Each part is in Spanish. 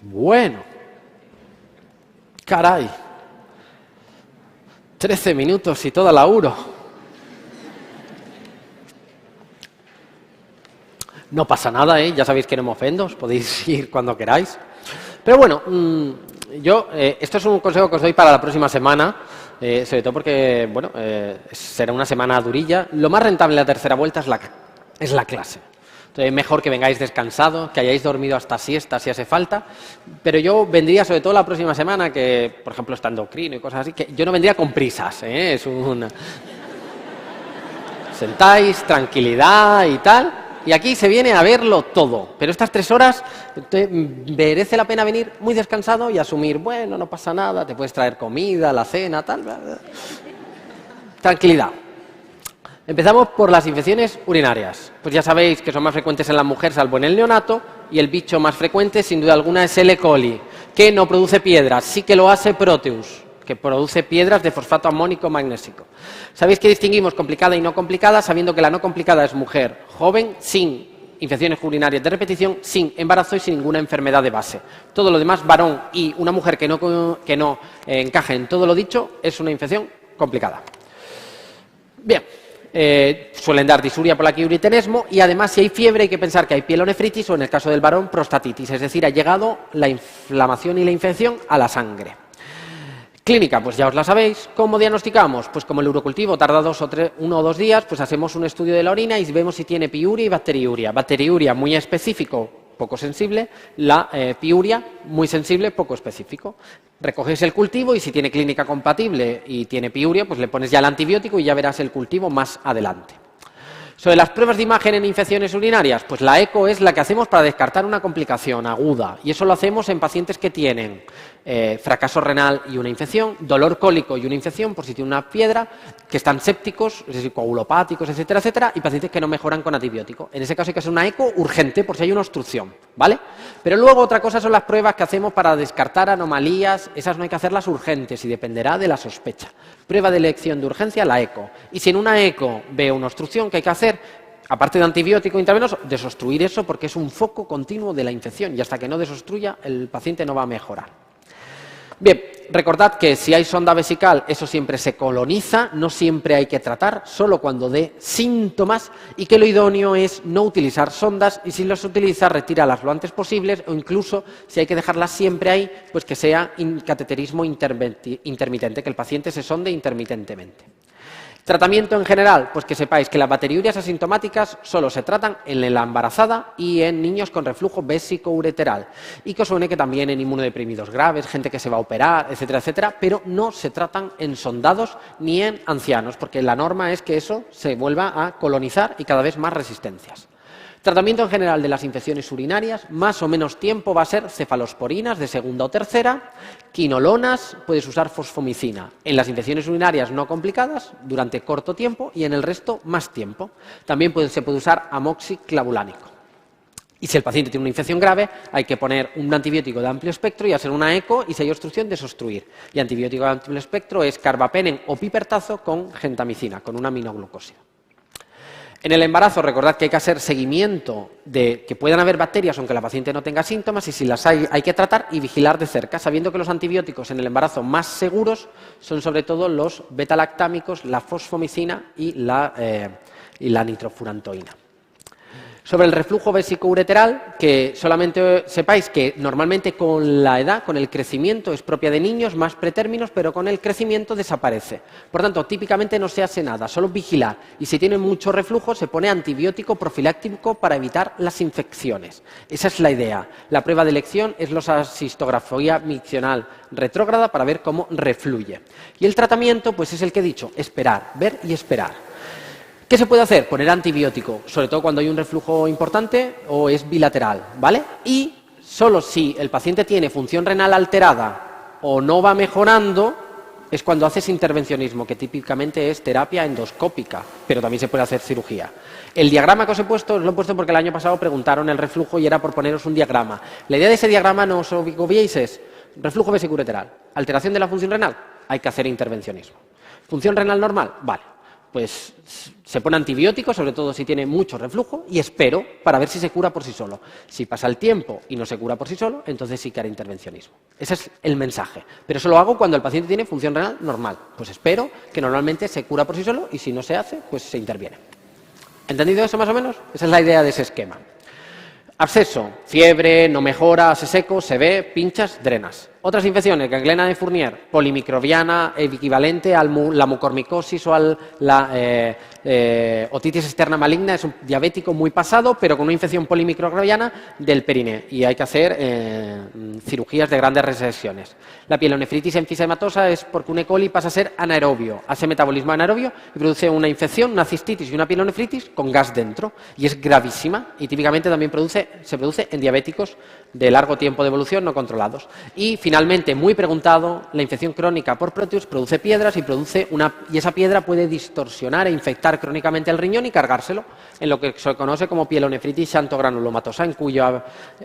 Bueno. Caray. 13 minutos y toda la uro. No pasa nada, ¿eh? Ya sabéis que no me ofendo, os podéis ir cuando queráis. Pero bueno, esto es un consejo que os doy para la próxima semana, sobre todo porque, bueno, será una semana durilla. Lo más rentable de la tercera vuelta es la clase. Entonces, mejor que vengáis descansados, que hayáis dormido hasta siesta si hace falta. Pero yo vendría, sobre todo la próxima semana, que, por ejemplo, está endocrino y cosas así, que yo no vendría con prisas, ¿eh? Sentáis, tranquilidad y tal. Y aquí se viene a verlo todo. Pero estas 3 horas merece la pena venir muy descansado y asumir, bueno, no pasa nada, te puedes traer comida, la cena, tal. Bla, bla. Tranquilidad. Empezamos por las infecciones urinarias. Pues ya sabéis que son más frecuentes en la mujer, salvo en el neonato, y el bicho más frecuente, sin duda alguna, es el E. coli, que no produce piedras, sí que lo hace Proteus, que produce piedras de fosfato amónico magnésico. Sabéis que distinguimos complicada y no complicada, sabiendo que la no complicada es mujer joven, sin infecciones urinarias de repetición, sin embarazo y sin ninguna enfermedad de base. Todo lo demás, varón y una mujer que no encaje en todo lo dicho, es una infección complicada. Bien. Suelen dar disuria, polaquia y uriteresmo, y además, si hay fiebre, hay que pensar que hay pielonefritis o, en el caso del varón, prostatitis, es decir, ha llegado la inflamación y la infección a la sangre. Clínica, pues ya os la sabéis. ¿Cómo diagnosticamos? Pues como el urocultivo tarda 1 o 2 días, pues hacemos un estudio de la orina y vemos si tiene piuria y bacteriuria. Bacteriuria muy específico, poco sensible, la piuria muy sensible, poco específico. Recoges el cultivo y si tiene clínica compatible y tiene piuria, pues le pones ya el antibiótico y ya verás el cultivo más adelante. Sobre las pruebas de imagen en infecciones urinarias, pues la eco es la que hacemos para descartar una complicación aguda, y eso lo hacemos en pacientes que tienen fracaso renal y una infección, dolor cólico y una infección por si tiene una piedra, que están sépticos, es decir, coagulopáticos, etcétera, etcétera, y pacientes que no mejoran con antibiótico. En ese caso hay que hacer una eco urgente por si hay una obstrucción, ¿vale? Pero luego otra cosa son las pruebas que hacemos para descartar anomalías, esas no hay que hacerlas urgentes y dependerá de la sospecha. Prueba de elección de urgencia, la eco. Y si en una eco veo una obstrucción, ¿qué hay que hacer? Aparte de antibiótico intravenoso, desobstruir eso porque es un foco continuo de la infección y hasta que no desobstruya el paciente no va a mejorar. Bien, recordad que si hay sonda vesical, eso siempre se coloniza, no siempre hay que tratar, solo cuando dé síntomas, y que lo idóneo es no utilizar sondas y si las utiliza, retíralas lo antes posible, o incluso si hay que dejarlas siempre ahí, pues que sea cateterismo intermitente, que el paciente se sonde intermitentemente. Tratamiento en general, pues que sepáis que las bacteriurias asintomáticas solo se tratan en la embarazada y en niños con reflujo vésico-ureteral. Y que os suene que también en inmunodeprimidos graves, gente que se va a operar, etcétera, etcétera, pero no se tratan en sondados ni en ancianos, porque la norma es que eso se vuelva a colonizar y cada vez más resistencias. Tratamiento en general de las infecciones urinarias, más o menos tiempo va a ser cefalosporinas de segunda o tercera, quinolonas, puedes usar fosfomicina. En las infecciones urinarias no complicadas, durante corto tiempo, y en el resto más tiempo. También se puede usar amoxiclavulánico. Y si el paciente tiene una infección grave, hay que poner un antibiótico de amplio espectro y hacer una eco, y si hay obstrucción, desobstruir. Y antibiótico de amplio espectro es carbapenen o pipertazo con gentamicina, con una aminoglucosia. En el embarazo, recordad que hay que hacer seguimiento de que puedan haber bacterias aunque la paciente no tenga síntomas, y si las hay que tratar y vigilar de cerca, sabiendo que los antibióticos en el embarazo más seguros son sobre todo los betalactámicos, la fosfomicina y la nitrofurantoína. Sobre el reflujo vésico-ureteral, que solamente sepáis que normalmente con la edad, con el crecimiento, es propia de niños más pretérminos, pero con el crecimiento desaparece. Por tanto, típicamente no se hace nada, solo vigilar. Y si tiene mucho reflujo, se pone antibiótico profiláctico para evitar las infecciones. Esa es la idea. La prueba de elección es la cistografía miccional retrógrada para ver cómo refluye. Y el tratamiento, pues es el que he dicho, esperar, ver y esperar. ¿Qué se puede hacer? Poner antibiótico, sobre todo cuando hay un reflujo importante o es bilateral, ¿vale? Y solo si el paciente tiene función renal alterada o no va mejorando, es cuando haces intervencionismo, que típicamente es terapia endoscópica, pero también se puede hacer cirugía. El diagrama que os he puesto, os lo he puesto porque el año pasado preguntaron el reflujo y era por poneros un diagrama. La idea de ese diagrama, no os obviéis, es reflujo vesicoureteral, alteración de la función renal, hay que hacer intervencionismo. ¿Función renal normal? Vale. pues se pone antibiótico, sobre todo si tiene mucho reflujo, y espero para ver si se cura por sí solo. Si pasa el tiempo y no se cura por sí solo, entonces sí que haré intervencionismo. Ese es el mensaje. Pero eso lo hago cuando el paciente tiene función renal normal. Pues espero que normalmente se cura por sí solo y si no se hace, pues se interviene. ¿Entendido eso más o menos? Esa es la idea de ese esquema. Absceso, fiebre, no mejora, se seco, se ve, pinchas, drenas. Otras infecciones, ganglena de Fournier, polimicrobiana, equivalente a la mucormicosis o a la otitis externa maligna, es un diabético muy pasado, pero con una infección polimicrobiana del periné. Y hay que hacer cirugías de grandes resecciones. La pielonefritis enfisematosa es porque un E. coli pasa a ser anaerobio, hace metabolismo anaerobio y produce una infección, una cistitis y una pielonefritis con gas dentro. Y es gravísima y típicamente también se produce en diabéticos de largo tiempo de evolución no controlados. Y finalmente, muy preguntado, la infección crónica por Proteus produce piedras y esa piedra puede distorsionar e infectar crónicamente el riñón y cargárselo, en lo que se conoce como pielonefritis xantogranulomatosa,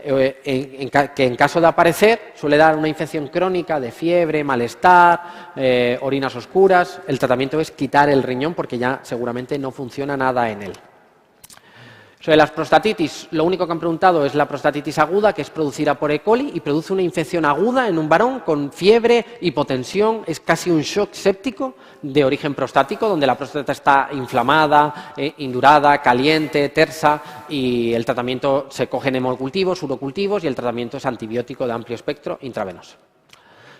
que en caso de aparecer suele dar una infección crónica de fiebre, malestar, orinas oscuras. El tratamiento es quitar el riñón porque ya seguramente no funciona nada en él. Sobre las prostatitis, lo único que han preguntado es la prostatitis aguda, que es producida por E. coli y produce una infección aguda en un varón con fiebre, hipotensión, es casi un shock séptico de origen prostático, donde la próstata está inflamada, indurada, caliente, tersa, y el tratamiento se cogen hemocultivos, urocultivos, y el tratamiento es antibiótico de amplio espectro intravenoso.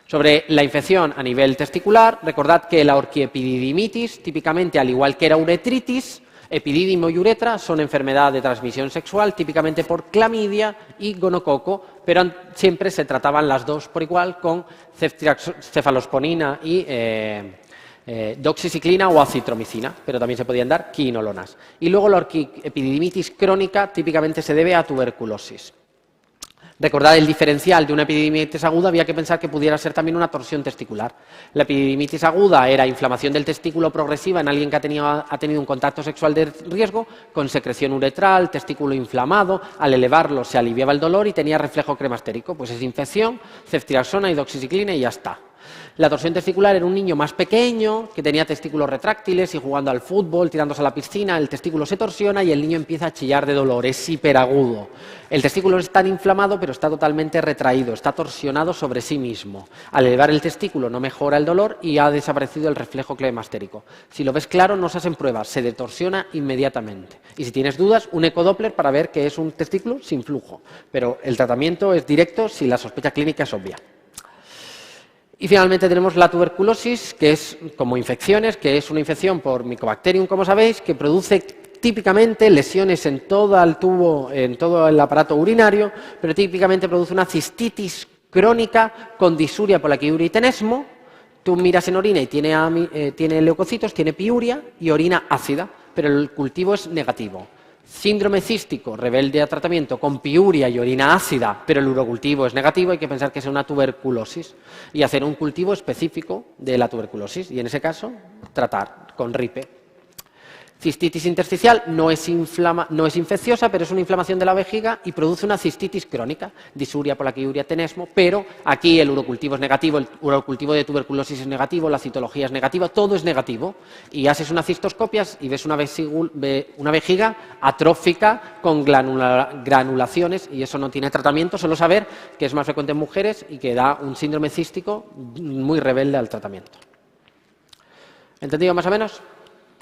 Sobre la infección a nivel testicular, recordad que la orquiepididimitis, típicamente al igual que la uretritis, epidídimo y uretra son enfermedad de transmisión sexual, típicamente por clamidia y gonococo, pero siempre se trataban las dos por igual con cefalosponina y doxiciclina o acitromicina, pero también se podían dar quinolonas. Y luego la orquiepididimitis crónica típicamente se debe a tuberculosis. Recordad el diferencial de una epididimitis aguda, había que pensar que pudiera ser también una torsión testicular. La epididimitis aguda era inflamación del testículo progresiva en alguien que ha tenido un contacto sexual de riesgo, con secreción uretral, testículo inflamado, al elevarlo se aliviaba el dolor y tenía reflejo cremastérico. Pues es infección, ceftriaxona y doxiciclina y ya está. La torsión testicular era un niño más pequeño que tenía testículos retráctiles y jugando al fútbol, tirándose a la piscina, el testículo se torsiona y el niño empieza a chillar de dolor, es hiperagudo. El testículo está inflamado pero está totalmente retraído, está torsionado sobre sí mismo. Al elevar el testículo no mejora el dolor y ha desaparecido el reflejo clemastérico. Si lo ves claro, no se hacen pruebas, se detorsiona inmediatamente. Y si tienes dudas, un ecodoppler para ver que es un testículo sin flujo. Pero el tratamiento es directo si la sospecha clínica es obvia. Y finalmente tenemos la tuberculosis, que es como infecciones, que es una infección por Mycobacterium, como sabéis, que produce típicamente lesiones en todo el tubo, en todo el aparato urinario, pero típicamente produce una cistitis crónica con disuria por la quiuria y tenesmo. Tú miras en orina y tiene leucocitos, tiene piuria y orina ácida, pero el cultivo es negativo. Síndrome cístico, rebelde a tratamiento, con piuria y orina ácida, pero el urocultivo es negativo, hay que pensar que es una tuberculosis y hacer un cultivo específico de la tuberculosis y en ese caso tratar con RIPE. Cistitis intersticial no es infecciosa, pero es una inflamación de la vejiga y produce una cistitis crónica, disuria, polaquiuria, tenesmo, pero aquí el urocultivo es negativo, el urocultivo de tuberculosis es negativo, la citología es negativa, todo es negativo. Y haces unas cistoscopias y ves una vejiga atrófica con granulaciones y eso no tiene tratamiento, solo saber que es más frecuente en mujeres y que da un síndrome cístico muy rebelde al tratamiento. ¿Entendido más o menos?